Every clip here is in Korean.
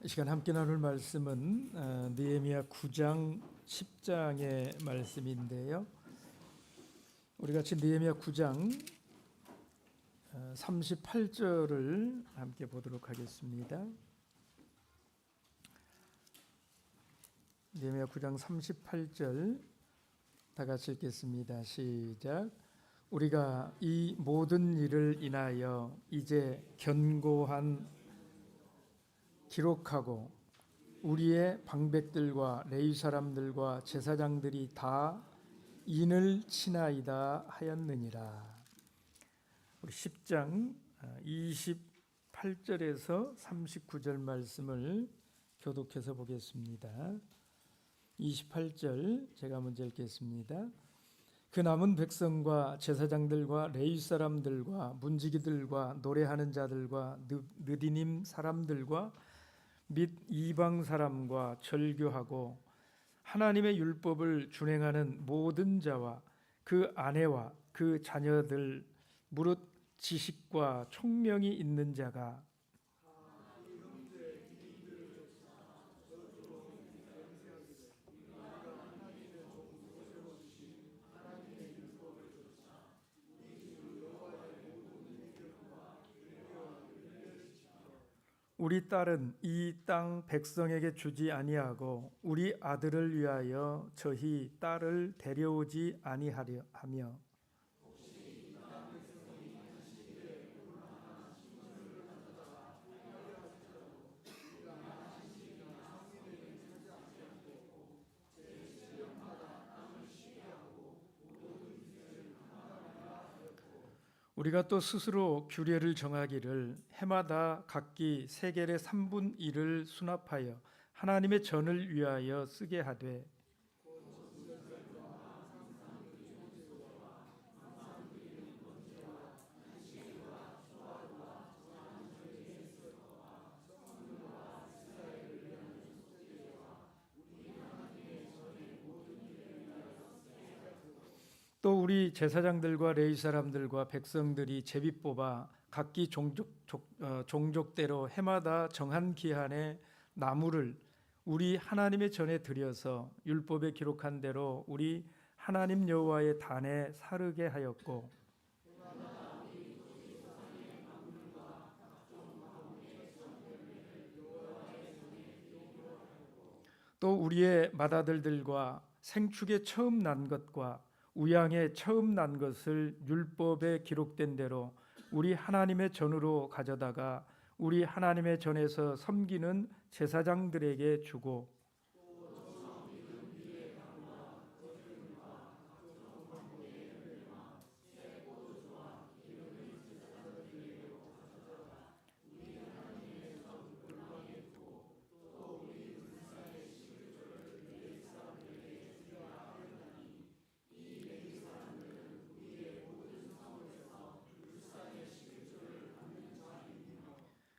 이 시간 함께 나눌 말씀은 느헤미야 9장 10장의 말씀인데요. 우리 같이 느헤미야 9장 38절을 함께 보도록 하겠습니다. 느헤미야 9장 38절 다 같이 읽겠습니다. 시작. 우리가 이 모든 일을 인하여 이제 견고한 기록하고 우리의 방백들과 레위 사람들과 제사장들이 다 인을 치나이다 하였느니라. 우리 10장 28절에서 39절 말씀을 교독해서 보겠습니다. 28절 제가 먼저 읽겠습니다. 그 남은 백성과 제사장들과 레위 사람들과 문지기들과 노래하는 자들과 느디님 사람들과 및 이방 사람과 절교하고 하나님의 율법을 준행하는 모든 자와 그 아내와 그 자녀들 무릇 지식과 총명이 있는 자가 우리 딸은 이 땅 백성에게 주지 아니하고 우리 아들을 위하여 저희 딸을 데려오지 아니하려 하며 우리가 또 스스로 규례를 정하기를 해마다 각기 세겔의 3분 1을 수납하여 하나님의 전을 위하여 쓰게 하되 또 우리 제사장들과 레위 사람들과 백성들이 제비 뽑아 각기 종족대로 해마다 정한 기한에 나무를 우리 하나님의 전에 들여서 율법에 기록한 대로 우리 하나님 여호와의 단에 사르게 하였고 또 우리의 맏아들들과 생축에 처음 난 것과 우양에 처음 난 것을 율법에 기록된 대로 우리 하나님의 전으로 가져다가 우리 하나님의 전에서 섬기는 제사장들에게 주고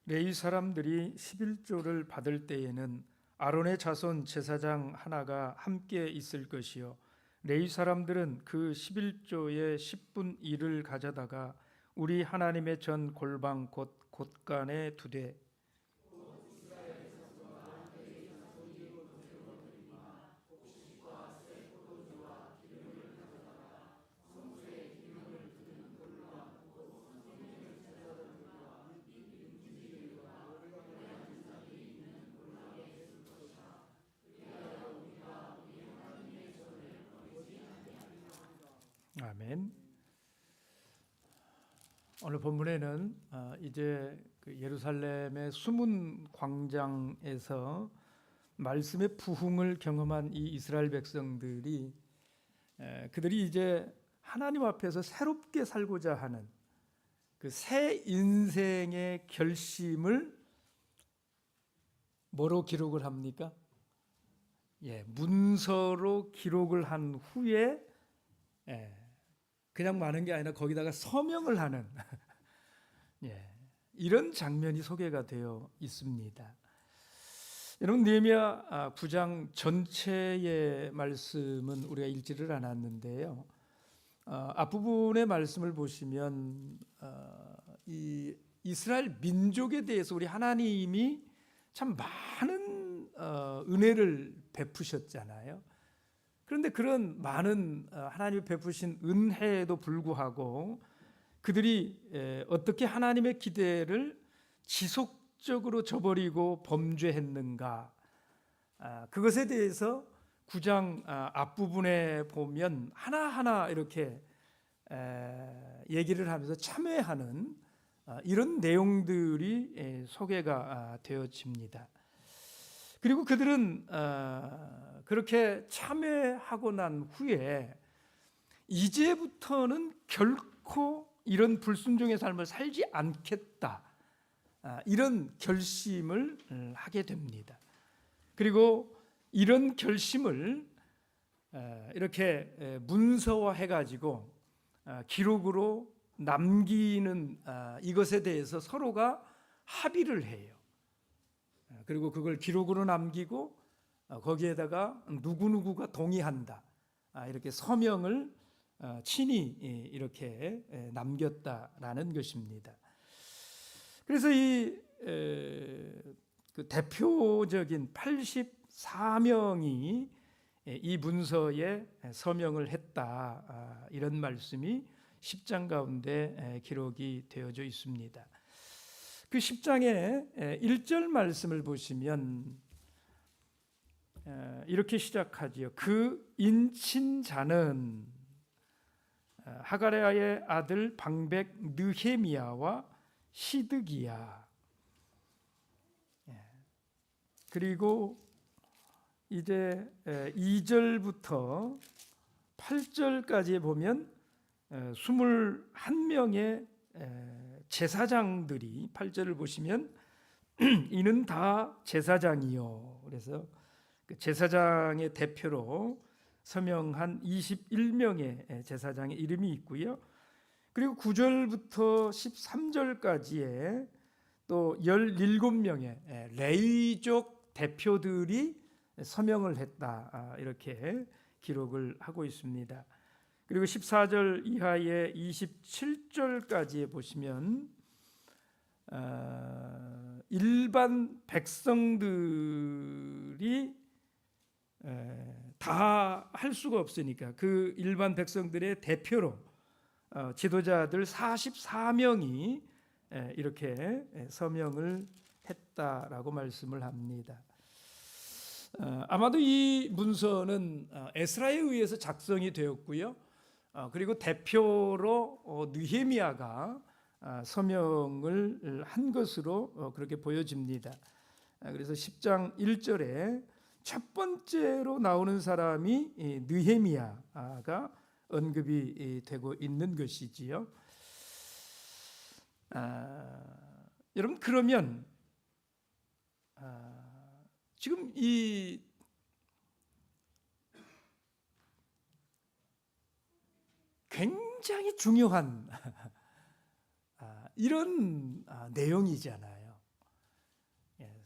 레위 사람들이 11조를 받을 때에는 아론의 자손 제사장 하나가 함께 있을 것이요 레위 사람들은 그 11조의 10분 1을 가져다가 우리 하나님의 전 골방 곧 곳간에 두되 아멘. 오늘 본문에는 이제 그 예루살렘의 수문 광장에서 말씀의 부흥을 경험한 이 이스라엘 백성들이 그들이 이제 하나님 앞에서 새롭게 살고자 하는 그 새 인생의 결심을 뭐로 기록을 합니까? 문서로 기록을 한 후에 그냥 마는 게 아니라 거기다가 서명을 하는 이런 장면이 소개가 되어 있습니다. 여러분 느헤미야 9장 전체의 말씀은 우리가 읽지를 않았는데요. 앞부분의 말씀을 보시면 이 이스라엘 민족에 대해서 우리 하나님이 참 많은 은혜를 베푸셨잖아요. 그런데 그런 많은 하나님이 베푸신 은혜에도 불구하고 그들이 어떻게 하나님의 기대를 지속적으로 저버리고 범죄했는가, 그것에 대해서 9장 앞부분에 보면 하나하나 이렇게 얘기를 하면서 참회하는 이런 내용들이 소개가 되어집니다. 그리고 그들은 그렇게 참회하고 난 후에 이제부터는 결코 이런 불순종의 삶을 살지 않겠다, 이런 결심을 하게 됩니다. 그리고 이런 결심을 이렇게 문서화해 가지고 기록으로 남기는 이것에 대해서 서로가 합의를 해요. 그리고 그걸 기록으로 남기고 거기에다가 누구누구가 동의한다, 이렇게 서명을 친히 이렇게 남겼다라는 것입니다. 그래서 그 대표적인 84명이 이 문서에 서명을 했다, 이런 말씀이 10장 가운데 기록이 되어져 있습니다. 그 10장의 1절 말씀을 보시면 이렇게 시작하지요. 그 인친자는 하가랴의 아들 방백 느헤미야와 시드기야. 그리고 이제 2절부터 8절까지 보면 21명의 제사장들이, 8절을 보시면 이는 다 제사장이요. 그래서 그 제사장의 대표로 서명한 21명의 제사장의 이름이 있고요. 그리고 9절부터 13절까지에 또 17명의 레위족 대표들이 서명을 했다, 이렇게 기록을 하고 있습니다. 그리고 14절 이하의 27절까지에 보시면 일반 백성들이 다 할 수가 없으니까 그 일반 백성들의 대표로 지도자들 44명이 이렇게 서명을 했다라고 말씀을 합니다. 아마도 이 문서는 에스라에 의해서 작성이 되었고요. 그리고 대표로 느헤미야가 서명을 한 것으로 그렇게 보여집니다. 그래서 10장 1절에 첫 번째로 나오는 사람이 느헤미야가 언급이 되고 있는 것이지요. 여러분, 그러면 지금 이 굉장히 중요한 이런 내용이잖아요.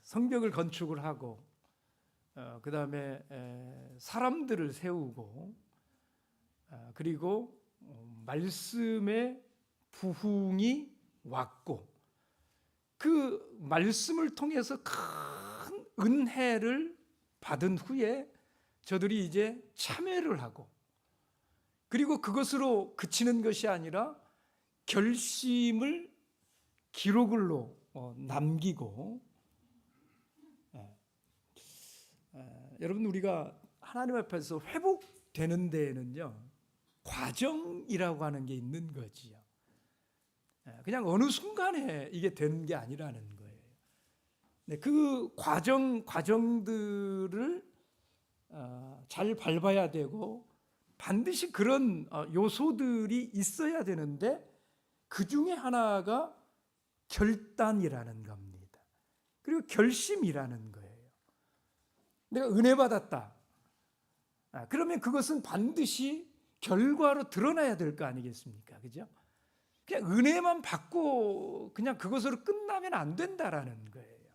성벽을 건축을 하고 그 다음에 사람들을 세우고 그리고 말씀의 부흥이 왔고 그 말씀을 통해서 큰 은혜를 받은 후에 저들이 이제 참회를 하고 그리고 그것으로 그치는 것이 아니라 결심을 기록으로 남기고, 여러분, 우리가 하나님 앞에서 회복되는 데에는요 과정이라고 하는 게 있는 거지요. 그냥 어느 순간에 이게 되는 게 아니라는 거예요. 그 과정들을 잘 밟아야 되고 반드시 그런 요소들이 있어야 되는데 그 중에 하나가 결단이라는 겁니다. 그리고 결심이라는 거예요. 내가 은혜 받았다. 그러면 그것은 반드시 결과로 드러나야 될 거 아니겠습니까? 그죠? 그냥 은혜만 받고 그냥 그것으로 끝나면 안 된다라는 거예요.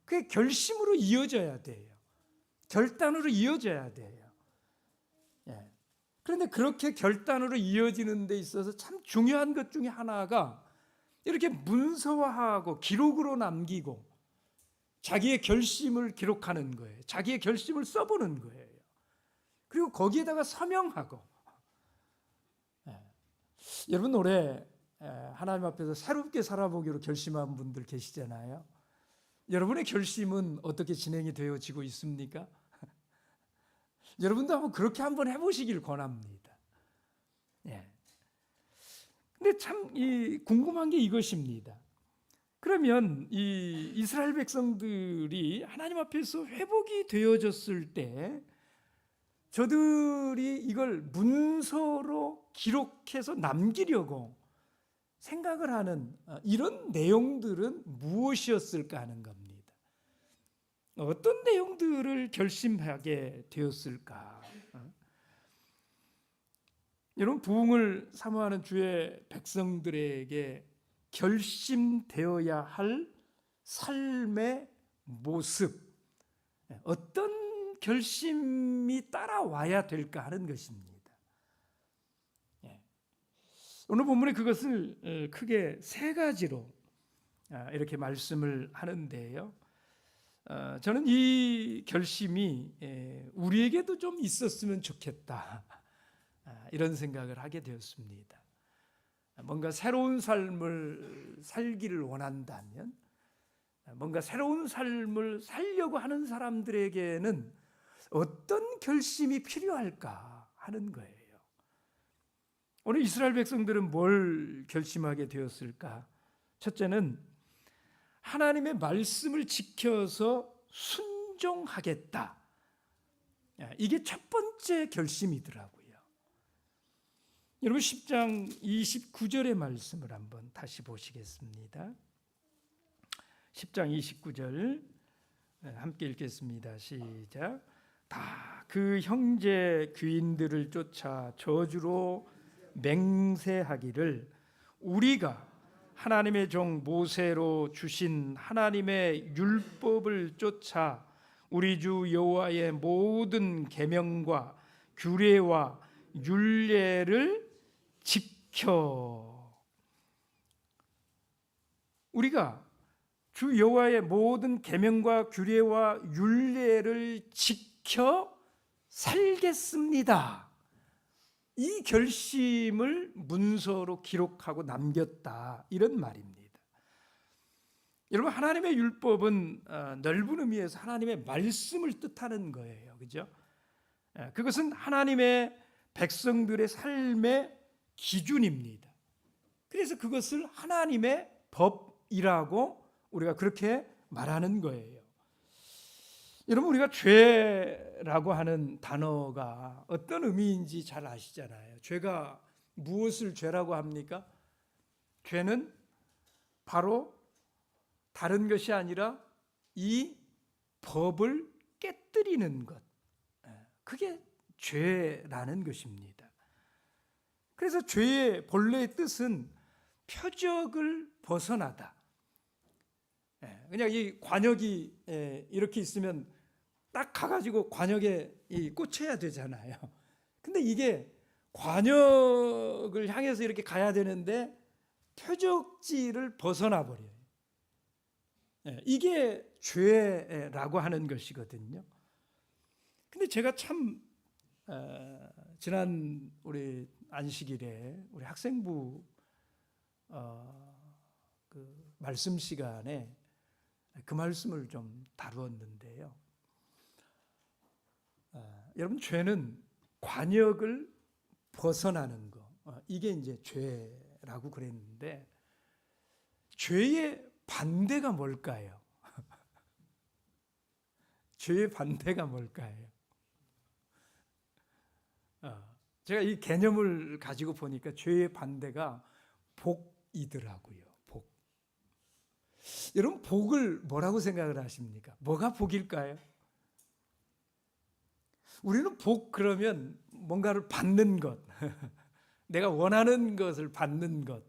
그게 결심으로 이어져야 돼요. 결단으로 이어져야 돼요. 그런데 그렇게 결단으로 이어지는 데 있어서 참 중요한 것 중에 하나가 이렇게 문서화하고 기록으로 남기고 자기의 결심을 기록하는 거예요. 자기의 결심을 써보는 거예요. 그리고 거기에다가 서명하고. 여러분 올해 하나님 앞에서 새롭게 살아보기로 결심한 분들 계시잖아요. 여러분의 결심은 어떻게 진행이 되어지고 있습니까? 여러분도 한번 그렇게 한번 해보시길 권합니다. 근데 참 궁금한 게 이것입니다. 그러면 이 이스라엘 백성들이 하나님 앞에서 회복이 되어졌을 때 저들이 이걸 문서로 기록해서 남기려고 생각을 하는 이런 내용들은 무엇이었을까 하는 겁니다. 어떤 내용들을 결심하게 되었을까? 여러분, 부흥을 사모하는 주의 백성들에게 결심되어야 할 삶의 모습, 어떤 결심이 따라와야 될까 하는 것입니다. 오늘 본문에 그것을 크게 세 가지로 이렇게 말씀을 하는데요. 저는 이 결심이 우리에게도 좀 있었으면 좋겠다, 이런 생각을 하게 되었습니다. 뭔가 새로운 삶을 살기를 원한다면, 뭔가 새로운 삶을 살려고 하는 사람들에게는 어떤 결심이 필요할까 하는 거예요. 오늘 이스라엘 백성들은 뭘 결심하게 되었을까? 첫째는 하나님의 말씀을 지켜서 순종하겠다. 이게 첫 번째 결심이더라고요. 여러분 10장 29절의 말씀을 한번 다시 보시겠습니다. 10장 29절 함께 읽겠습니다. 시작. 다 그 형제 귀인들을 쫓아 저주로 맹세하기를 우리가 하나님의 종 모세로 주신 하나님의 율법을 쫓아 우리 주 여호와의 모든 계명과 규례와 율례를 지켜, 우리가 주 여호와의 모든 계명과 규례와 율례를 지켜 살겠습니다. 이 결심을 문서로 기록하고 남겼다, 이런 말입니다. 여러분, 하나님의 율법은 넓은 의미에서 하나님의 말씀을 뜻하는 거예요. 그죠? 그것은 하나님의 백성들의 삶의 기준입니다. 그래서 그것을 하나님의 법이라고 우리가 그렇게 말하는 거예요. 여러분, 우리가 죄라고 하는 단어가 어떤 의미인지 잘 아시잖아요. 죄가 무엇을 죄라고 합니까? 죄는 바로 다른 것이 아니라 이 법을 깨뜨리는 것, 그게 죄라는 것입니다. 그래서 죄의 본래의 뜻은 표적을 벗어나다. 그냥 이 관역이 이렇게 있으면 딱 가가지고 관역에 꽂혀야 되잖아요. 근데 이게 관역을 향해서 이렇게 가야 되는데 표적지를 벗어나 버려요. 이게 죄라고 하는 것이거든요. 근데 제가 참 지난 우리 안식일에 우리 학생부 그 말씀 시간에 그 말씀을 좀 다루었는데요. 여러분, 죄는 관역을 벗어나는 거, 이게 이제 죄라고 그랬는데, 죄의 반대가 뭘까요? 죄의 반대가 뭘까요? 제가 이 개념을 가지고 보니까 죄의 반대가 복이더라고요. 복. 여러분, 복을 뭐라고 생각을 하십니까? 뭐가 복일까요? 우리는 복 그러면 뭔가를 받는 것, 내가 원하는 것을 받는 것,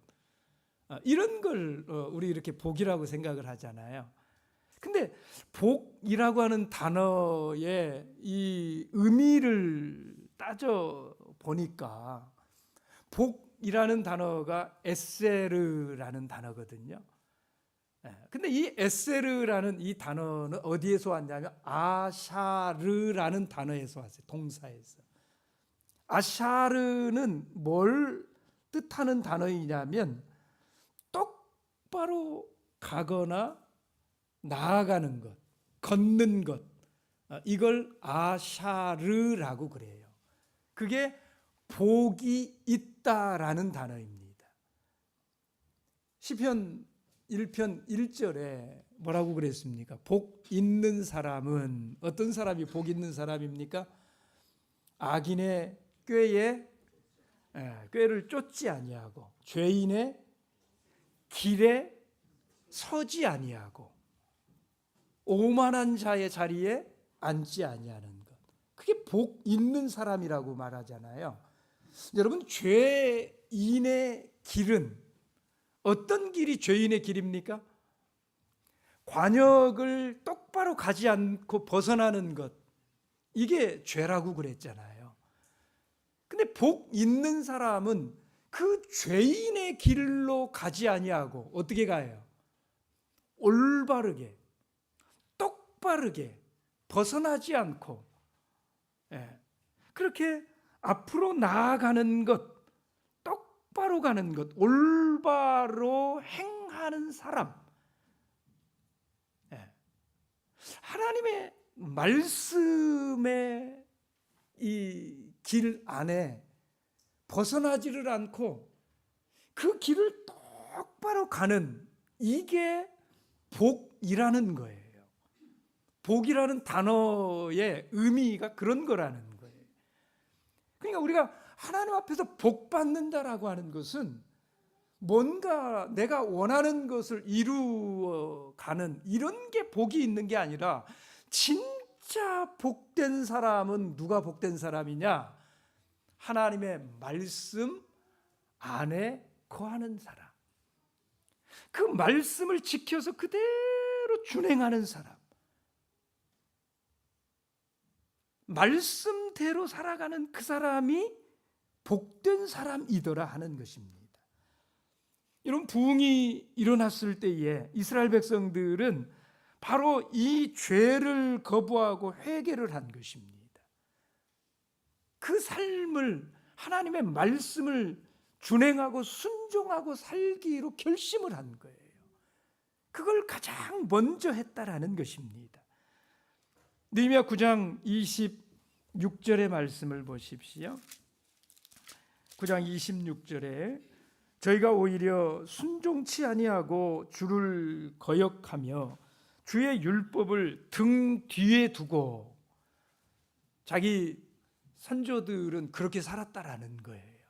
이런 걸 우리 이렇게 복이라고 생각을 하잖아요. 근데 복이라고 하는 단어의 이 의미를 따져 보니까 복이라는 단어가 에세르라는 단어거든요. 근데 이 에세르라는 이 단어는 어디에서 왔냐면 아샤르라는 단어에서 왔어요. 동사에서. 아샤르는 뭘 뜻하는 단어이냐면 똑바로 가거나 나아가는 것, 걷는 것, 이걸 아샤르라고 그래요. 그게 복이 있다라는 단어입니다. 시편 1편 1절에 뭐라고 그랬습니까? 복 있는 사람은 어떤 사람이 복 있는 사람입니까? 악인의 꾀를 쫓지 아니하고 죄인의 길에 서지 아니하고 오만한 자의 자리에 앉지 아니하는 것. 그게 복 있는 사람이라고 말하잖아요. 여러분, 죄인의 길은 어떤 길이 죄인의 길입니까? 관역을 똑바로 가지 않고 벗어나는 것, 이게 죄라고 그랬잖아요. 근데 복 있는 사람은 그 죄인의 길로 가지 아니하고 어떻게 가요? 올바르게, 똑바르게, 벗어나지 않고 그렇게 앞으로 나아가는 것, 똑바로 가는 것, 올바로 행하는 사람. 하나님의 말씀의 이 길 안에 벗어나지를 않고 그 길을 똑바로 가는, 이게 복이라는 거예요. 복이라는 단어의 의미가 그런 거라는 거예요. 그러니까 우리가 하나님 앞에서 복 받는다라고 하는 것은 뭔가 내가 원하는 것을 이루어가는 이런 게 복이 있는 게 아니라, 진짜 복된 사람은 누가 복된 사람이냐? 하나님의 말씀 안에 거하는 사람, 그 말씀을 지켜서 그대로 준행하는 사람, 말씀대로 살아가는 그 사람이 복된 사람이더라 하는 것입니다. 이런 부흥이 일어났을 때에 이스라엘 백성들은 바로 이 죄를 거부하고 회개를 한 것입니다. 그 삶을, 하나님의 말씀을 준행하고 순종하고 살기로 결심을 한 거예요. 그걸 가장 먼저 했다라는 것입니다. 느헤미야 9장 26절의 말씀을 보십시오. 9장 26절에 저희가 오히려 순종치 아니하고 주를 거역하며 주의 율법을 등 뒤에 두고, 자기 선조들은 그렇게 살았다라는 거예요.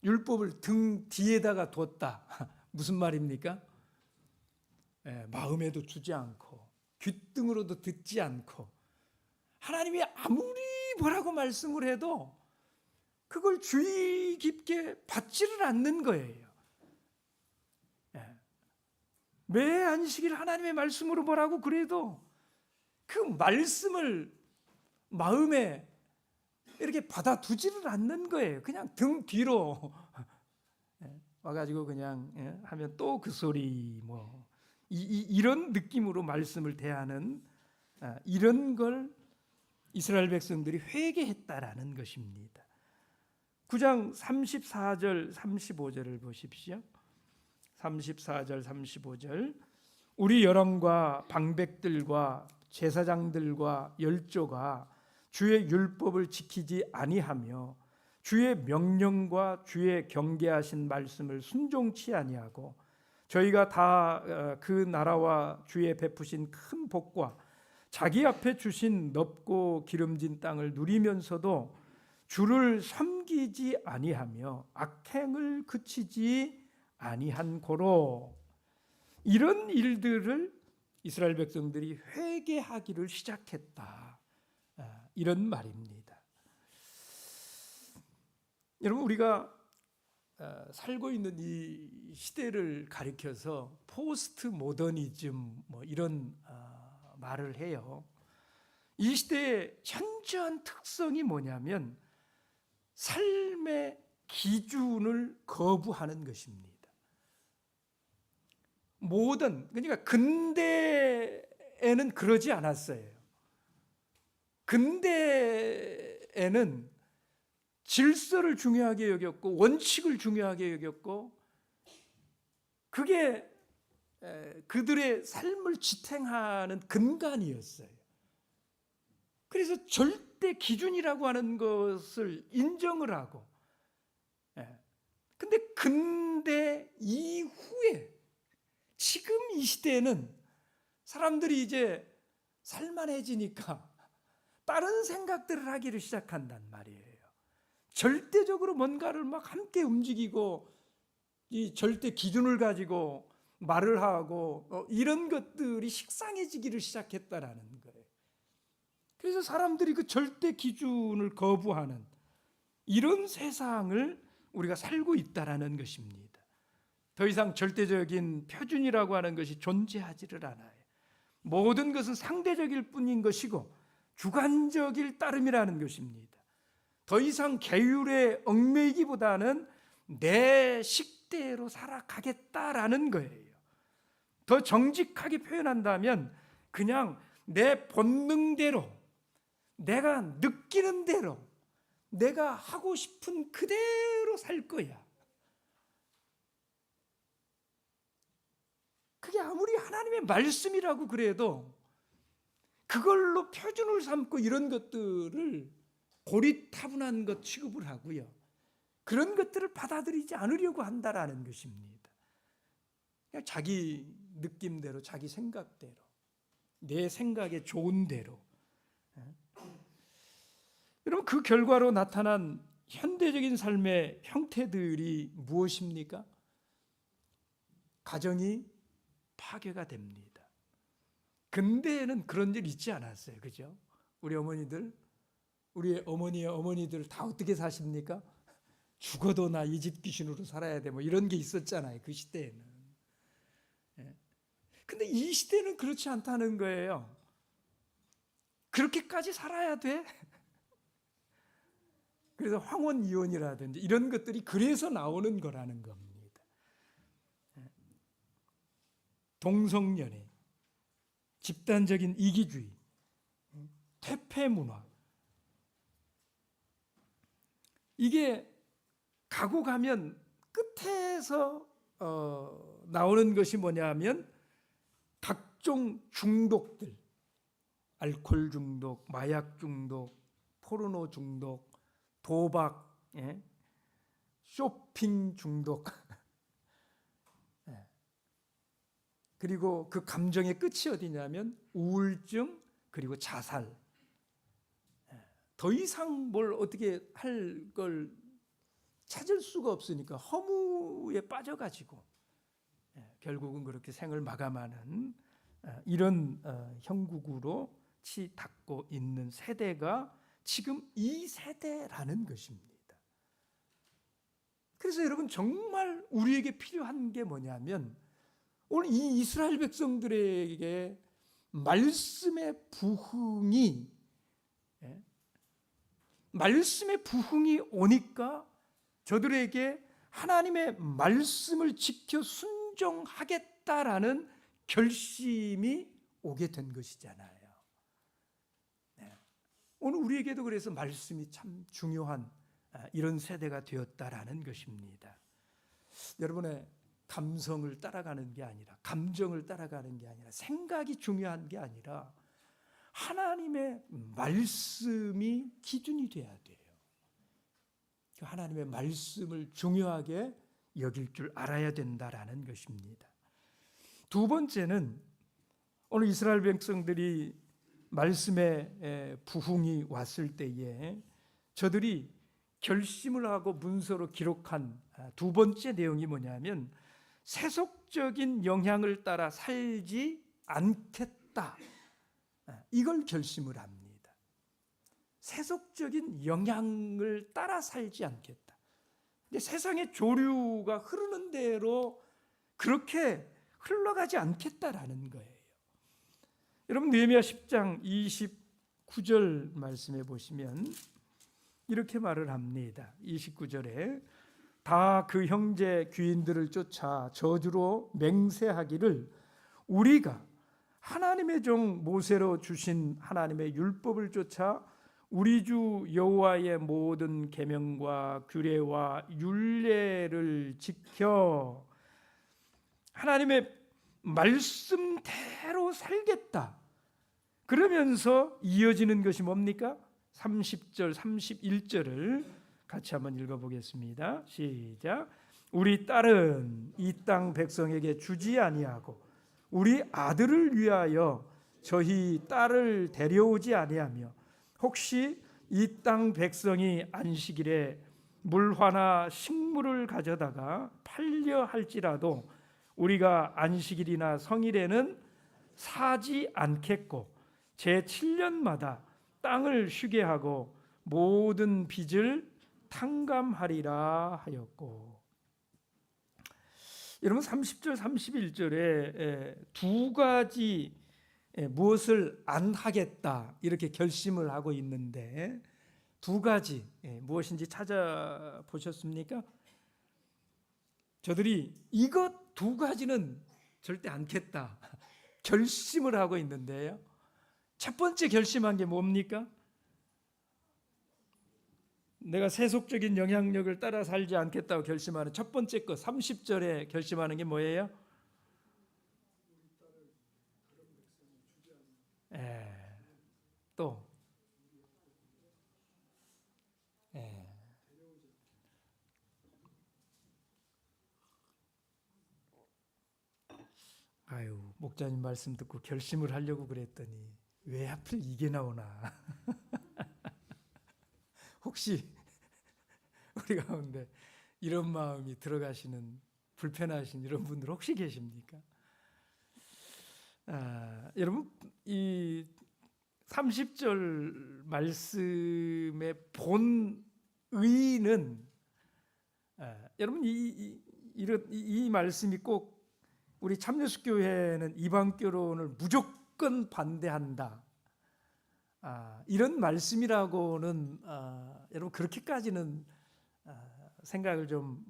율법을 등 뒤에다가 뒀다. 무슨 말입니까? 마음에도 주지 않고 귓등으로도 듣지 않고, 하나님이 아무리 뭐라고 말씀을 해도 그걸 주의 깊게 받지를 않는 거예요. 매 안식일 하나님의 말씀으로 뭐라고 그래도 그 말씀을 마음에 이렇게 받아두지를 않는 거예요. 그냥 등 뒤로 와가지고 그냥 하면 또 그 소리 이런 느낌으로 말씀을 대하는, 이런 걸 이스라엘 백성들이 회개했다라는 것입니다. 9장 34절 35절을 보십시오. 34절 35절 우리 여왕과 방백들과 제사장들과 열조가 주의 율법을 지키지 아니하며 주의 명령과 주의 경계하신 말씀을 순종치 아니하고 저희가 다 그 나라와 주의 베푸신 큰 복과 자기 앞에 주신 넓고 기름진 땅을 누리면서도 주를 섬기지 아니하며 악행을 그치지 아니한 고로, 이런 일들을 이스라엘 백성들이 회개하기를 시작했다, 이런 말입니다. 여러분, 우리가 살고 있는 이 시대를 가리켜서 포스트 모더니즘 이런 말을 해요. 이 시대의 현저한 특성이 뭐냐면 삶의 기준을 거부하는 것입니다. 그러니까 근대에는 그러지 않았어요. 근대에는 질서를 중요하게 여겼고 원칙을 중요하게 여겼고 그게 그들의 삶을 지탱하는 근간이었어요. 그래서 절대 기준이라고 하는 것을 인정을 하고, 근데 근대 이후에 지금 이 시대에는 사람들이 이제 살만해지니까 다른 생각들을 하기를 시작한단 말이에요. 절대적으로 뭔가를 막 함께 움직이고 이 절대 기준을 가지고 말을 하고 이런 것들이 식상해지기를 시작했다라는 거예요. 그래서 사람들이 그 절대 기준을 거부하는 이런 세상을 우리가 살고 있다라는 것입니다. 더 이상 절대적인 표준이라고 하는 것이 존재하지를 않아요. 모든 것은 상대적일 뿐인 것이고 주관적일 따름이라는 것입니다. 더 이상 계율에 얽매이기보다는 내 식대로 살아가겠다라는 거예요. 더 정직하게 표현한다면 그냥 내 본능대로, 내가 느끼는 대로, 내가 하고 싶은 그대로 살 거야. 그게 아무리 하나님의 말씀이라고 그래도 그걸로 표준을 삼고 이런 것들을 고리타분한 것 취급을 하고요. 그런 것들을 받아들이지 않으려고 한다라는 것입니다. 그냥 자기 느낌대로, 자기 생각대로, 내 생각에 좋은 대로. 여러분, 그 결과로 나타난 현대적인 삶의 형태들이 무엇입니까? 가정이 파괴가 됩니다. 근대에는 그런 일 있지 않았어요. 그죠? 우리 어머니들, 우리 어머니의 어머니들 다 어떻게 사십니까? 죽어도 나 이 집 귀신으로 살아야 돼. 뭐 이런 게 있었잖아요. 그 시대에는. 근데 이 시대는 그렇지 않다는 거예요. 그렇게까지 살아야 돼? 그래서 황혼 이혼이라든지 이런 것들이 그래서 나오는 거라는 겁니다. 동성연애, 집단적인 이기주의, 퇴폐 문화, 이게 가고 가면 끝에서 나오는 것이 뭐냐면 각종 중독들, 알코올 중독, 마약 중독, 포르노 중독, 도박, 쇼핑 중독, 그리고 그 감정의 끝이 어디냐면 우울증, 그리고 자살. 더 이상 뭘 어떻게 할 걸 찾을 수가 없으니까 허무에 빠져가지고 결국은 그렇게 생을 마감하는 이런 형국으로 치닫고 있는 세대가 지금 이 세대라는 것입니다. 그래서 여러분, 정말 우리에게 필요한 게 뭐냐면 오늘 이 이스라엘 백성들에게 말씀의 부흥이 오니까 저들에게 하나님의 말씀을 지켜 순종하겠다라는 결심이 오게 된 것이잖아요. 오늘 우리에게도 그래서 말씀이 참 중요한 이런 세대가 되었다라는 것입니다. 여러분의 감성을 따라가는 게 아니라, 감정을 따라가는 게 아니라, 생각이 중요한 게 아니라 하나님의 말씀이 기준이 돼야 돼요. 하나님의 말씀을 중요하게 여길 줄 알아야 된다라는 것입니다. 두 번째는 오늘 이스라엘 백성들이 말씀의 부흥이 왔을 때에 저들이 결심을 하고 문서로 기록한 두 번째 내용이 뭐냐면 세속적인 영향을 따라 살지 않겠다. 이걸 결심을 합니다. 세속적인 영향을 따라 살지 않겠다. 근데 세상의 조류가 흐르는 대로 그렇게 흘러가지 않겠다라는 거예요. 여러분, 느헤미야 10장 29절 말씀해 보시면 이렇게 말을 합니다. 29절에 다 그 형제 귀인들을 쫓아 저주로 맹세하기를 우리가 하나님의 종 모세로 주신 하나님의 율법을 쫓아 우리 주 여호와의 모든 계명과 규례와 율례를 지켜 하나님의 말씀대로 살겠다. 그러면서 이어지는 것이 뭡니까? 30절, 31절을 같이 한번 읽어보겠습니다. 시작. 우리 딸은 이 땅 백성에게 주지 아니하고 우리 아들을 위하여 저희 딸을 데려오지 아니하며 혹시 이 땅 백성이 안식일에 물화나 식물을 가져다가 팔려 할지라도 우리가 안식일이나 성일에는 사지 않겠고 제7년마다 땅을 쉬게 하고 모든 빚을 탕감하리라 하였고. 여러분 30절 31절에 두 가지 무엇을 안 하겠다 이렇게 결심을 하고 있는데 두 가지 무엇인지 찾아보셨습니까? 저들이 이것 두 가지는 절대 않겠다 결심을 하고 있는데요. 첫 번째 결심한 게 뭡니까? 내가 세속적인 영향력을 따라 살지 않겠다고 결심하는 첫 번째 것 30절에 결심하는 게 뭐예요? 또 아유, 목자님 말씀 듣고 결심을 하려고 그랬더니 왜 하필 이게 나오나. 혹시 우리 가운데 이런 마음이 들어가시는 불편하신 이런 분들 혹시 계십니까? 여러분 이 30절 말씀의 본 의는 여러분 이 말씀이 꼭 우리 참여숙교회는 이방 결혼을 무조건 반대한다. 이런 말씀이라고는 여러분 그렇게까지는 생각을 좀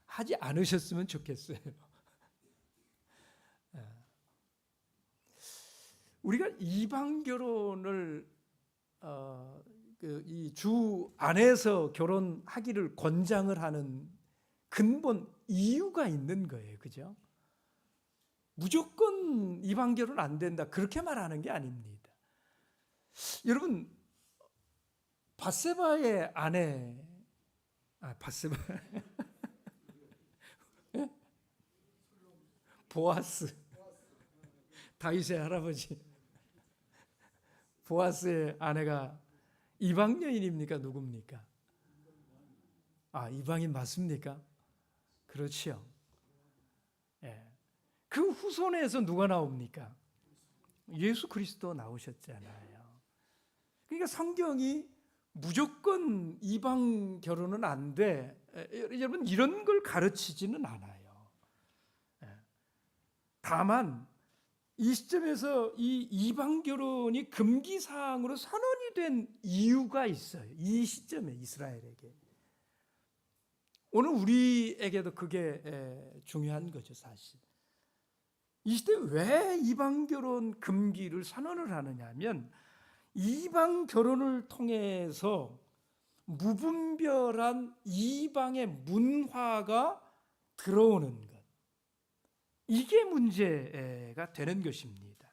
하지 않으셨으면 좋겠어요. 우리가 이방 결혼을 이 주 안에서 결혼하기를 권장을 하는 근본 이유가 있는 거예요, 그죠? 무조건 이방 결혼 안 된다 그렇게 말하는 게 아닙니다. 여러분 밧세바의 아내 밧세바 보아스 다윗의 할아버지 보아스의 아내가 이방 여인입니까? 누굽니까? 이방인 맞습니까? 그렇지요. 그 후손에서 누가 나옵니까? 예수 그리스도 나오셨잖아요. 그러니까 성경이 무조건 이방 결혼은 안 돼. 여러분 이런 걸 가르치지는 않아요. 다만 이 시점에서 이 이방 결혼이 금기 사항으로 선언이 된 이유가 있어요. 이 시점에 이스라엘에게. 오늘 우리에게도 그게 중요한 거죠, 사실. 이 시대에 왜 이방 결혼 금기를 선언을 하느냐 하면 이방 결혼을 통해서 무분별한 이방의 문화가 들어오는 것. 이게 문제가 되는 것입니다.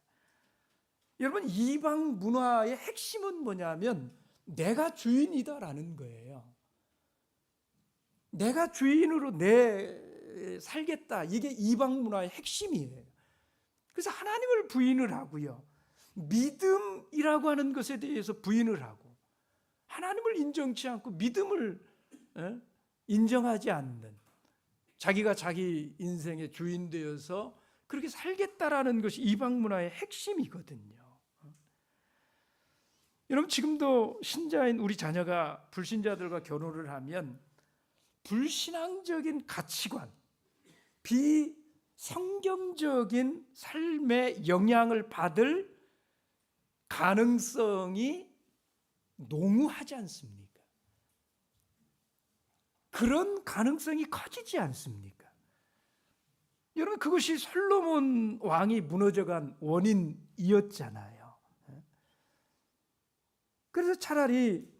여러분 이방 문화의 핵심은 뭐냐면 내가 주인이다라는 거예요. 내가 주인으로 살겠다. 이게 이방 문화의 핵심이에요. 그래서 하나님을 부인을 하고요. 믿음이라고 하는 것에 대해서 부인을 하고 하나님을 인정치 않고 믿음을 인정하지 않는 자기가 자기 인생의 주인 되어서 그렇게 살겠다라는 것이 이방 문화의 핵심이거든요. 여러분 지금도 신자인 우리 자녀가 불신자들과 결혼을 하면 불신앙적인 가치관, 비성경적인 삶의 영향을 받을 가능성이 농후하지 않습니까? 그 그런 가능성이 커지지 않습니까? 여러분, 그것이 솔로몬 왕이 무너져간 원인이었잖아요. 그래서 차라리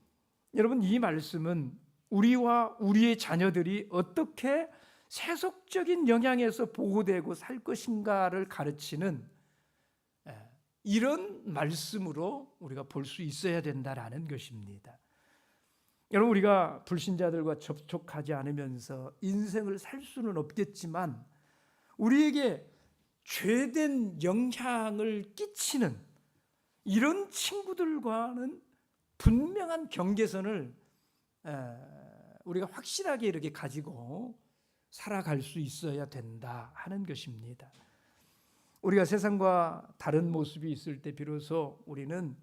여러분, 이 말씀은 우리와 우리의 자녀들이 어떻게 세속적인 영향에서 보호되고 살 것인가를 가르치는 이런 말씀으로 우리가 볼 수 있어야 된다라는 것입니다. 여러분, 우리가 불신자들과 접촉하지 않으면서 인생을 살 수는 없겠지만 우리에게 죄된 영향을 끼치는 이런 친구들과는 분명한 경계선을 우리가 확실하게 이렇게 가지고 살아갈 수 있어야 된다 하는 것입니다. 우리가 세상과 다른 모습이 있을 때 비로소 우리는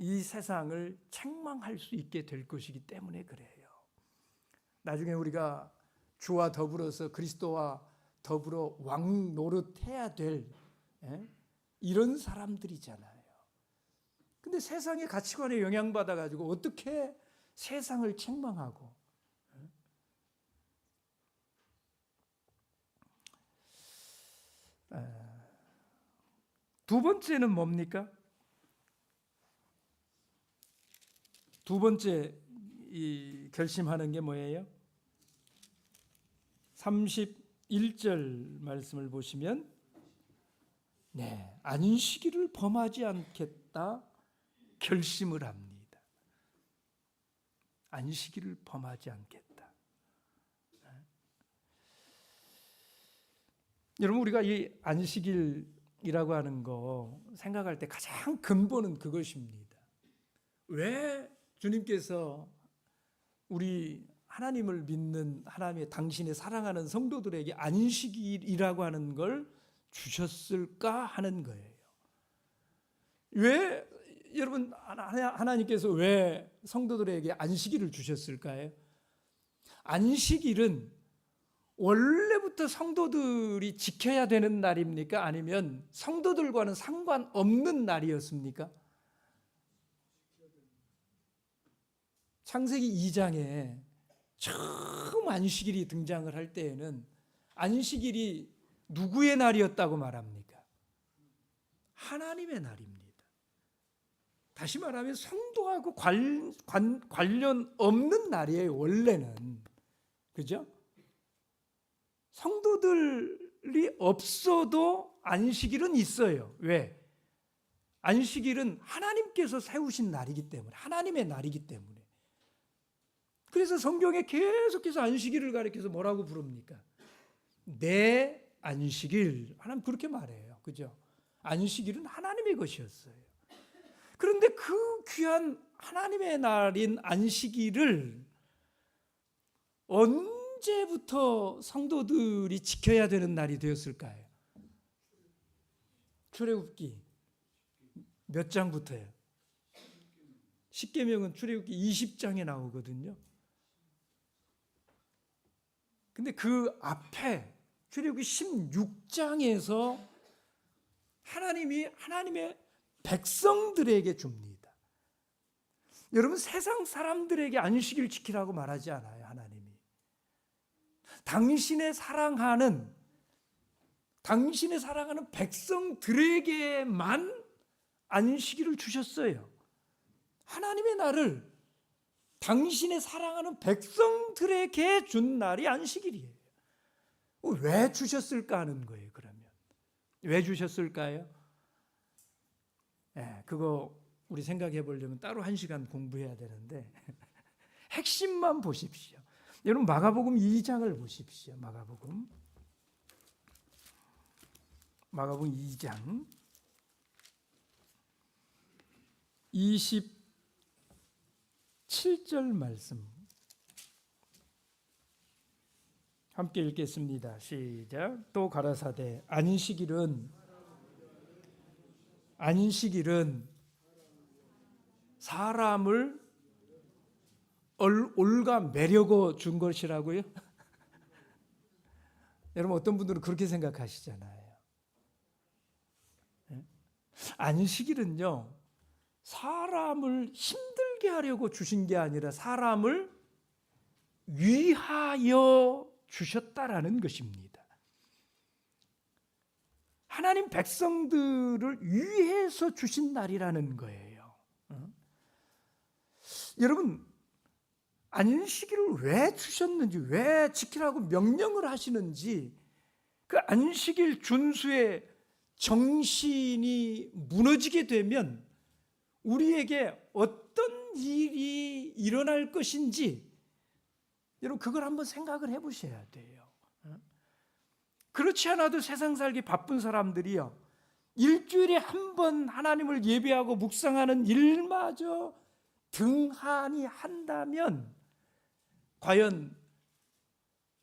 이 세상을 책망할 수 있게 될 것이기 때문에 그래요. 나중에 우리가 주와 더불어서 그리스도와 더불어 왕 노릇해야 될 이런 사람들이잖아요. 근데 세상의 가치관에 영향받아 가지고 어떻게 세상을 책망하고 두 번째는 뭡니까? 두 번째 이 결심하는 게 뭐예요? 31절 말씀을 보시면 안식일을 범하지 않겠다 결심을 합니다. 안식일을 범하지 않겠다. 여러분, 우리가 이 안식일이라고 하는 거 생각할 때 가장 근본은 그것입니다. 왜 주님께서 우리 하나님을 믿는 하나님의 당신의 사랑하는 성도들에게 안식일이라고 하는 걸 주셨을까 하는 거예요. 왜 여러분, 하나님께서 왜 성도들에게 안식일을 주셨을까요? 안식일은 원래부터 성도들이 지켜야 되는 날입니까? 아니면 성도들과는 상관없는 날이었습니까? 창세기 2장에 처음 안식일이 등장을 할 때에는 안식일이 누구의 날이었다고 말합니까? 하나님의 날입니다. 다시 말하면 성도하고 관련 없는 날이에요, 원래는. 그죠? 성도들이 없어도 안식일은 있어요. 왜? 안식일은 하나님께서 세우신 날이기 때문에, 하나님의 날이기 때문에. 그래서 성경에 계속해서 안식일을 가리켜서 뭐라고 부릅니까? 내 안식일. 하나님 그렇게 말해요. 그죠? 안식일은 하나님의 것이었어요. 그런데 그 귀한 하나님의 날인 안식일을 언제부터 성도들이 지켜야 되는 날이 되었을까요? 출애굽기 몇 장부터요? 십계명은 출애굽기 20장에 나오거든요. 근데 그 앞에 출애굽기 16장에서 하나님이 하나님의 백성들에게 줍니다. 여러분, 세상 사람들에게 안식일 지키라고 말하지 않아요, 하나님이. 당신의 사랑하는 백성들에게만 안식일을 주셨어요. 하나님의 날을 당신의 사랑하는 백성들에게 준 날이 안식일이에요. 왜 주셨을까 하는 거예요, 그러면. 왜 주셨을까요? 그거 우리 생각해 보려면 따로 1시간 공부해야 되는데 핵심만 보십시오. 여러분, 마가복음 2장을 보십시오. 마가복음 2장 27절 말씀 함께 읽겠습니다. 시작. 또 가라사대 안식일은 사람을 올가매려고 준 것이라고요? 여러분, 어떤 분들은 그렇게 생각하시잖아요. 안식일은요, 사람을 힘들게 하려고 주신 게 아니라 사람을 위하여 주셨다라는 것입니다. 하나님 백성들을 위해서 주신 날이라는 거예요. 여러분, 안식일을 왜 주셨는지, 왜 지키라고 명령을 하시는지, 그 안식일 준수의 정신이 무너지게 되면 우리에게 어떤 일이 일어날 것인지 여러분 그걸 한번 생각을 해보셔야 돼요. 그렇지 않아도 세상 살기 바쁜 사람들이요, 일주일에 한 번 하나님을 예배하고 묵상하는 일마저 등한히 한다면 과연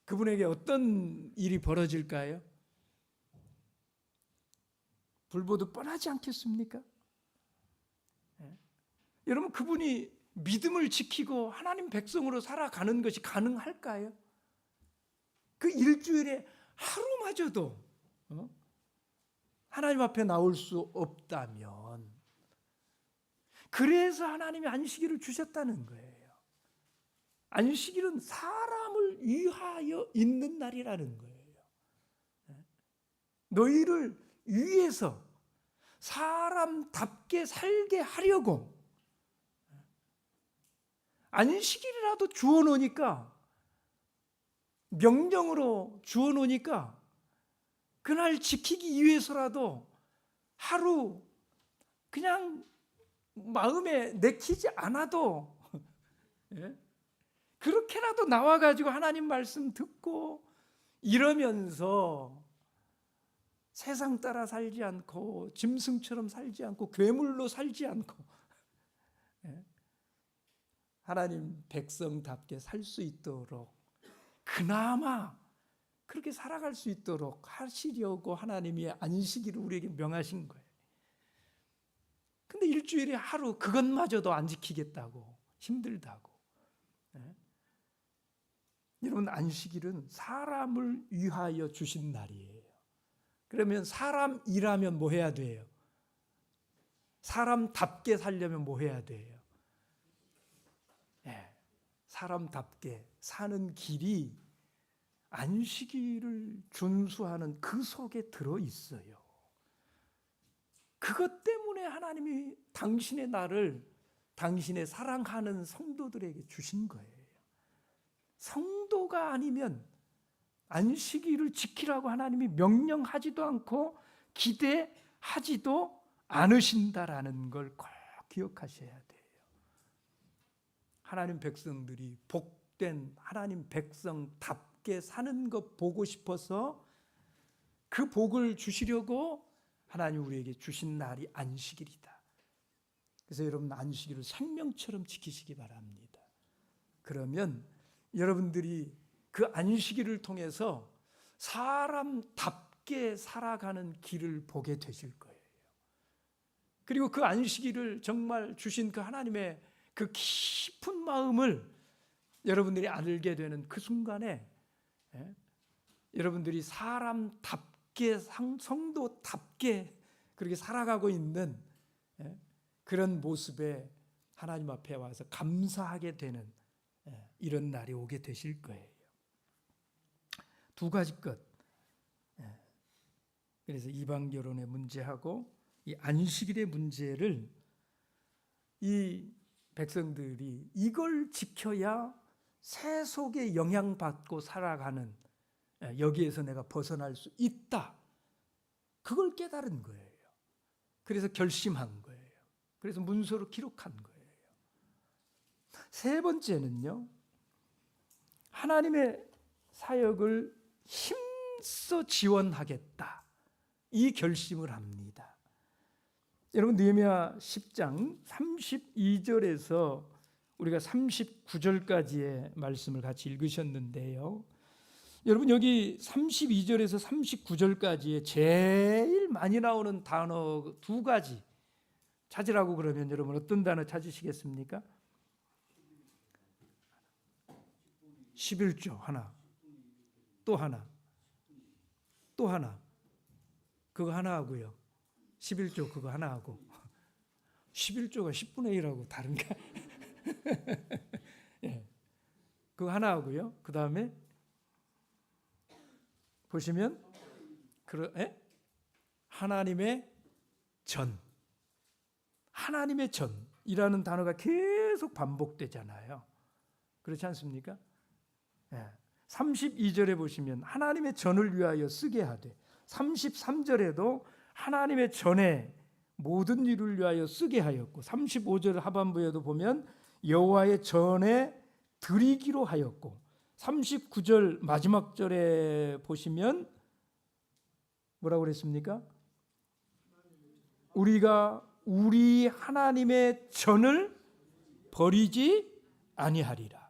그분에게 어떤 일이 벌어질까요? 불보듯 뻔하지 않겠습니까? 여러분, 그분이 믿음을 지키고 하나님 백성으로 살아가는 것이 가능할까요? 그 일주일에 하루마저도 하나님 앞에 나올 수 없다면, 그래서 하나님이 안식일을 주셨다는 거예요. 안식일은 사람을 위하여 있는 날이라는 거예요. 너희를 위해서 사람답게 살게 하려고 안식일이라도 주어 놓으니까, 명령으로 주어 놓으니까 그날 지키기 위해서라도 하루 그냥 마음에 내키지 않아도 그렇게라도 나와가지고 하나님 말씀 듣고 이러면서 세상 따라 살지 않고 짐승처럼 살지 않고 괴물로 살지 않고 하나님 백성답게 살 수 있도록, 그나마 그렇게 살아갈 수 있도록 하시려고 하나님이 안식일을 우리에게 명하신 거예요. 근데 일주일에 하루 그것마저도 안 지키겠다고, 힘들다고. 여러분, 안식일은 사람을 위하여 주신 날이에요. 그러면 사람이라면 뭐 해야 돼요? 사람답게 살려면 뭐 해야 돼요? 사람답게 사는 길이 안식일을 준수하는 그 속에 들어 있어요. 그것 때문에 하나님이 당신의 날을 당신의 사랑하는 성도들에게 주신 거예요. 성도가 아니면 안식일을 지키라고 하나님이 명령하지도 않고 기대하지도 않으신다라는 걸 꼭 기억하셔야 돼요. 하나님 백성들이 복된 하나님 백성답게 사는 것 보고 싶어서 그 복을 주시려고 하나님 우리에게 주신 날이 안식일이다. 그래서 여러분, 안식일을 생명처럼 지키시기 바랍니다. 그러면 여러분들이 그 안식일을 통해서 사람답게 살아가는 길을 보게 되실 거예요. 그리고 그 안식일을 정말 주신 그 하나님의 그 깊은 마음을 여러분들이 알게 되는 그 순간에 여러분들이 사람답게, 성도답게 그렇게 살아가고 있는 그런 모습에 하나님 앞에 와서 감사하게 되는 이런 날이 오게 되실 거예요. 두 가지 것. 그래서 이방 결혼의 문제하고 이 안식일의 문제를 이 백성들이 이걸 지켜야 세속에 영향받고 살아가는, 여기에서 내가 벗어날 수 있다, 그걸 깨달은 거예요. 그래서 결심한 거예요. 그래서 문서로 기록한 거예요. 세 번째는요, 하나님의 사역을 힘써 지원하겠다, 이 결심을 합니다. 여러분, 느헤미야 10장 32절에서 우리가 39절까지의 말씀을 같이 읽으셨는데요. 여러분, 여기 32절에서 39절까지에 제일 많이 나오는 단어 두 가지 찾으라고 그러면 여러분 어떤 단어 찾으시겠습니까? 11조 하나, 또 하나, 또 하나, 그거 하나 하고요. 11조 그거 하나 하고. 11조가 10분의 1하고 다른가? 예. 그거 하나 하고요. 그 다음에 보시면 하나님의 전, 하나님의 전이라는 단어가 계속 반복되잖아요. 그렇지 않습니까? 32절에 보시면 하나님의 전을 위하여 쓰게 하되, 33절에도 하나님의 전에 모든 일을 위하여 쓰게 하였고, 35절 하반부에도 보면 여호와의 전에 드리기로 하였고, 39절 마지막 절에 보시면 뭐라고 그랬습니까? 우리가 우리 하나님의 전을 버리지 아니하리라.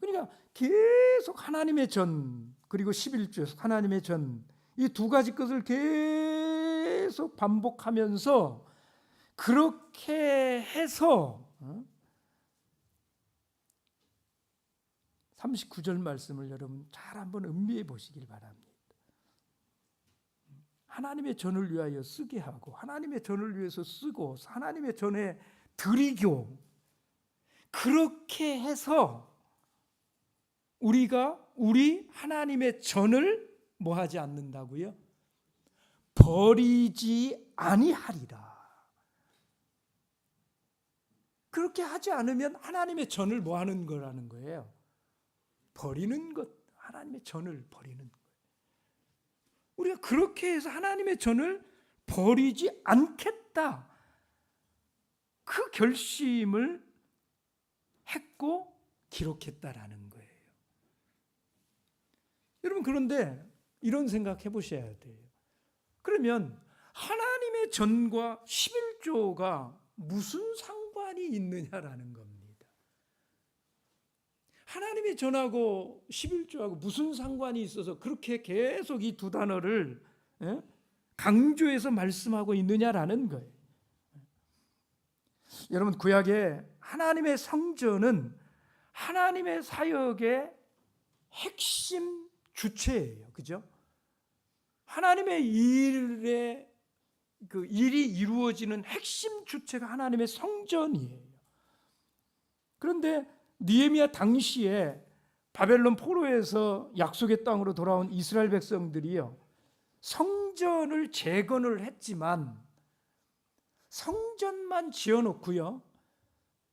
그러니까 계속 하나님의 전, 그리고 11조 하나님의 전, 이 두 가지 것을 계속 반복하면서 그렇게 해서 39절 말씀을 여러분 잘 한번 음미해 보시길 바랍니다. 하나님의 전을 위하여 쓰게 하고, 하나님의 전을 위해서 쓰고, 하나님의 전에 드리고, 그렇게 해서 우리가 우리 하나님의 전을 뭐 하지 않는다고요? 버리지 아니하리라. 그렇게 하지 않으면 하나님의 전을 뭐 하는 거라는 거예요? 버리는 것, 하나님의 전을 버리는 거예요. 우리가 그렇게 해서 하나님의 전을 버리지 않겠다, 그 결심을 했고 기록했다라는 거예요. 여러분, 그런데 이런 생각 해보셔야 돼요. 그러면 하나님의 전과 11조가 무슨 상관이 있느냐라는 겁니다. 하나님의 전하고 11조하고 무슨 상관이 있어서 그렇게 계속 이 두 단어를 강조해서 말씀하고 있느냐라는 거예요. 여러분, 구약의 하나님의 성전은 하나님의 사역의 핵심 주체예요. 그죠? 하나님의 일에 그 일이 이루어지는 핵심 주체가 하나님의 성전이에요. 그런데 느헤미야 당시에 바벨론 포로에서 약속의 땅으로 돌아온 이스라엘 백성들이요, 성전을 재건을 했지만 성전만 지어놓고요,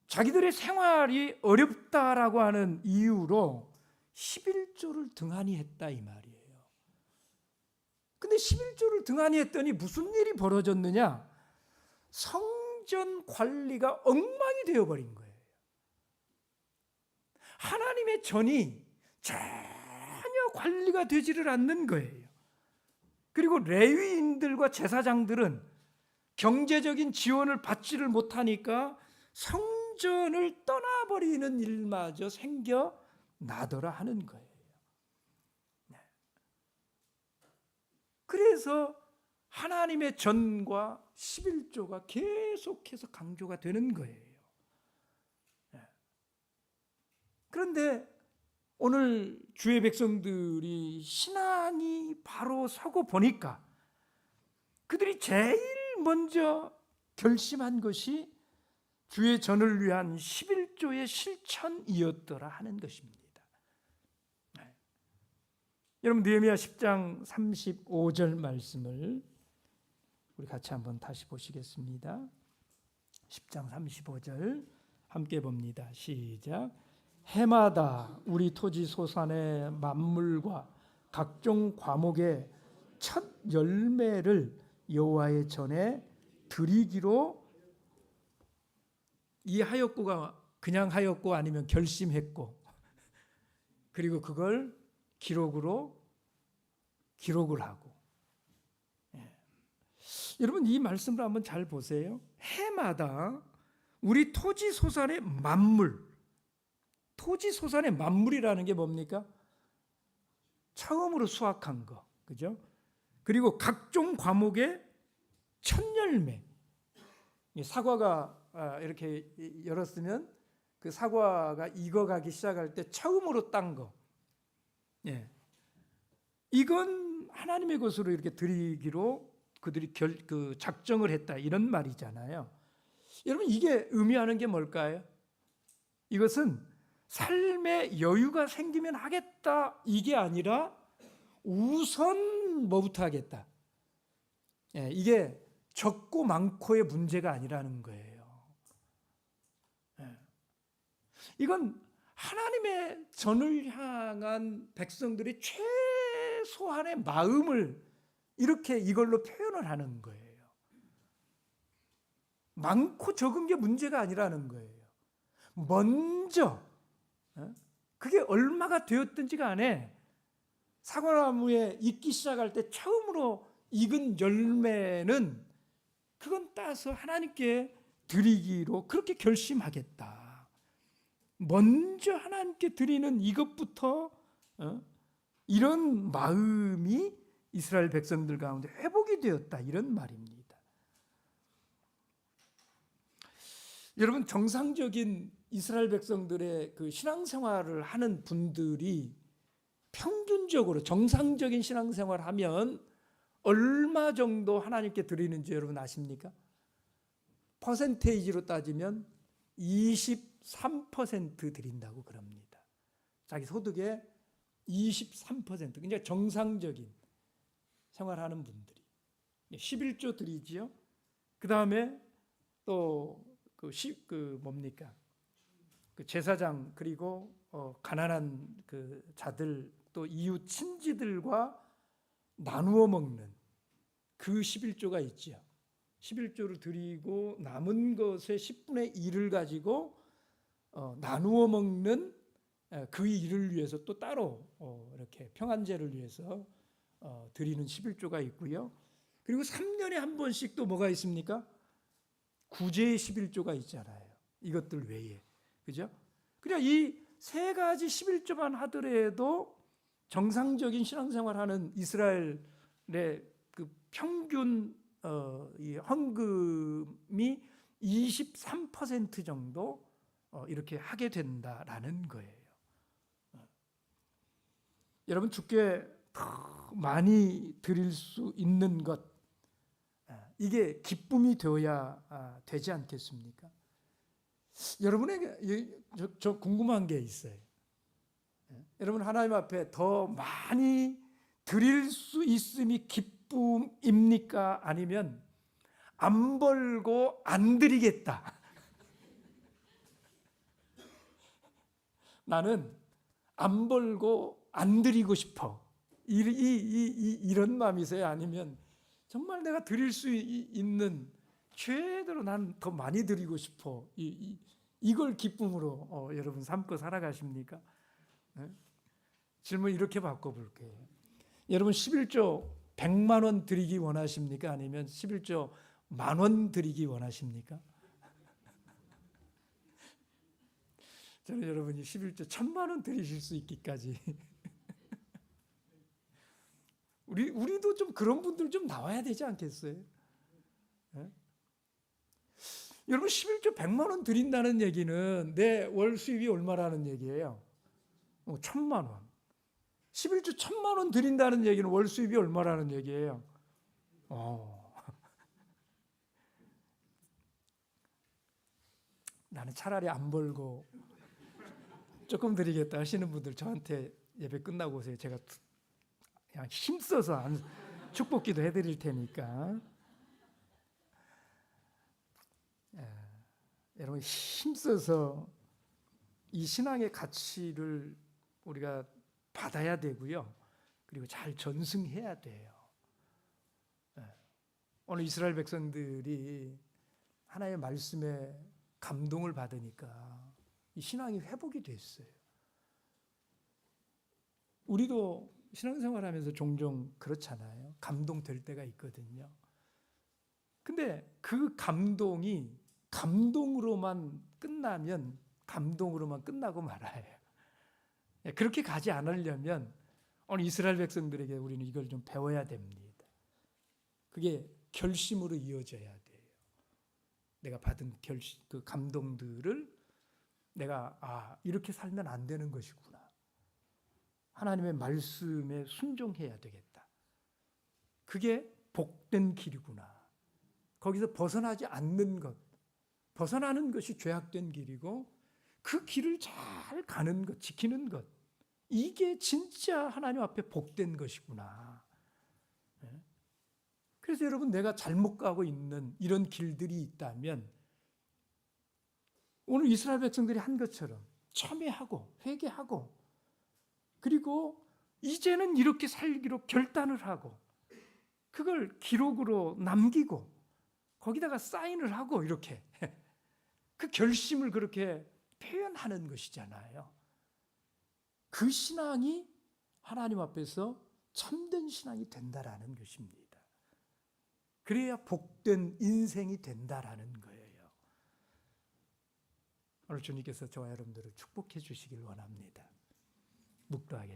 자기들의 생활이 어렵다라고 하는 이유로 11조를 등한히 했다 이 말이에요. 근데 11조를 등한히 했더니 무슨 일이 벌어졌느냐? 성전 관리가 엉망이 되어버린 거예요. 하나님의 전이 전혀 관리가 되지를 않는 거예요. 그리고 레위인들과 제사장들은 경제적인 지원을 받지를 못하니까 성전을 떠나버리는 일마저 생겨나더라 하는 거예요. 그래서 하나님의 전과 11조가 계속해서 강조가 되는 거예요. 그런데 오늘 주의 백성들이 신앙이 바로 서고 보니까 그들이 제일 먼저 결심한 것이 주의 전을 위한 11조의 실천이었더라 하는 것입니다. 여러분, 느헤미야 10장 35절 말씀을 우리 같이 한번 다시 보시겠습니다. 10장 35절 함께 봅니다. 시작. 해마다 우리 토지 소산의 만물과 각종 과목의 첫 열매를 여호와의 전에 드리기로, 이 하였고가 그냥 하였고 아니면 결심했고, 그리고 그걸 기록을 하고. 여러분, 이 말씀을 한번 잘 보세요. 해마다 우리 토지 소산의 만물, 토지 소산의 만물이라는 게 뭡니까? 처음으로 수확한 거, 그죠? 그리고 각종 과목의 첫 열매. 사과가 이렇게 열었으면 그 사과가 익어가기 시작할 때 처음으로 딴 거, 이건 하나님의 것으로 이렇게 드리기로 그들이 작정을 했다, 이런 말이잖아요. 여러분, 이게 의미하는 게 뭘까요? 이것은 삶의 여유가 생기면 하겠다 이게 아니라 우선 뭐부터 하겠다. 이게 적고 많고의 문제가 아니라는 거예요. 이건 하나님의 전을 향한 백성들의 최소한의 마음을 이렇게 이걸로 표현을 하는 거예요. 많고 적은 게 문제가 아니라는 거예요. 먼저 그게 얼마가 되었든지 간에 사과나무에 익기 시작할 때 처음으로 익은 열매는 그건 따서 하나님께 드리기로 그렇게 결심하겠다. 먼저 하나님께 드리는 이것부터 이런 마음이 이스라엘 백성들 가운데 회복이 되었다 이런 말입니다. 여러분, 정상적인 이스라엘 백성들의 그 신앙생활을 하는 분들이 평균적으로 정상적인 신앙생활을 하면 얼마 정도 하나님께 드리는지 여러분 아십니까? 퍼센테이지로 따지면 23% 드린다고 그럽니다. 자기 소득의 23%, 그러니까 정상적인 생활하는 분들이 11조 드리지요. 그 다음에 또 뭡니까? 그 제사장 그리고 가난한 그 자들 또 이웃 친지들과 나누어 먹는 그 11조가 있지요. 11조를 드리고 남은 것의 10분의 1을 가지고 나누어 먹는 그 일을 위해서 또 따로 이렇게 평안제를 위해서 드리는 11조가 있고요. 그리고 3년에 한 번씩 또 뭐가 있습니까? 구제의 11조가 있잖아요. 이것들 외에. 그죠? 그냥 이 세 가지 11조만 하더라도 정상적인 신앙생활하는 이스라엘의 그 평균 이 헌금이 23% 정도 이렇게 하게 된다라는 거예요. 여러분, 주께 더 많이 드릴 수 있는 것, 이게 기쁨이 되어야 되지 않겠습니까? 여러분에게 저 궁금한 게 있어요. 여러분, 하나님 앞에 더 많이 드릴 수 있음이 기쁨입니까? 아니면 안 벌고 안 드리겠다. 나는 안 벌고 안 드리고 싶어. 이런 마음이세요? 아니면 정말 내가 드릴 수 있는 최대로 난 더 많이 드리고 싶어. 이걸 기쁨으로 여러분 삼고 살아가십니까? 질문 이렇게 바꿔볼게요. 여러분, 11조 100만 원 드리기 원하십니까? 아니면 11조 10,000원 드리기 원하십니까? 저는 여러분이 11조 1,000만 원 드리실 수 있기까지 우리도 좀 그런 분들 좀 나와야 되지 않겠어요? 여러분, 11조 100만 원 드린다는 얘기는 내 월 수입이 얼마라는 얘기예요? 1,000만 원. 11조 1,000만 원 드린다는 얘기는 월 수입이 얼마라는 얘기예요? 나는 차라리 안 벌고 조금 드리겠다 하시는 분들 저한테 예배 끝나고 오세요. 제가 그냥 힘써서 축복기도 해드릴 테니까. 여러분, 힘써서 이 신앙의 가치를 우리가 받아야 되고요. 그리고 잘 전승해야 돼요. 오늘 이스라엘 백성들이 하나님의 말씀에 감동을 받으니까 이 신앙이 회복이 됐어요. 우리도 신앙생활하면서 종종 그렇잖아요. 감동될 때가 있거든요. 근데 그 감동이 감동으로만 끝나면 감동으로만 끝나고 말아요. 그렇게 가지 않으려면 오늘 이스라엘 백성들에게 우리는 이걸 좀 배워야 됩니다. 그게 결심으로 이어져야 돼요. 내가 받은 그 감동들을 내가 이렇게 살면 안 되는 것이구나. 하나님의 말씀에 순종해야 되겠다. 그게 복된 길이구나. 거기서 벗어나지 않는 것, 벗어나는 것이 죄악된 길이고 그 길을 잘 가는 것, 지키는 것, 이게 진짜 하나님 앞에 복된 것이구나. 그래서 여러분, 내가 잘못 가고 있는 이런 길들이 있다면 오늘 이스라엘 백성들이 한 것처럼 참회하고 회개하고, 그리고 이제는 이렇게 살기로 결단을 하고 그걸 기록으로 남기고 거기다가 사인을 하고, 이렇게 그 결심을 그렇게 표현하는 것이잖아요. 그 신앙이 하나님 앞에서 참된 신앙이 된다라는 것입니다. 그래야 복된 인생이 된다라는 거예요. 오늘 주님께서 저와 여러분들을 축복해 주시길 원합니다. 묵도하겠습니다.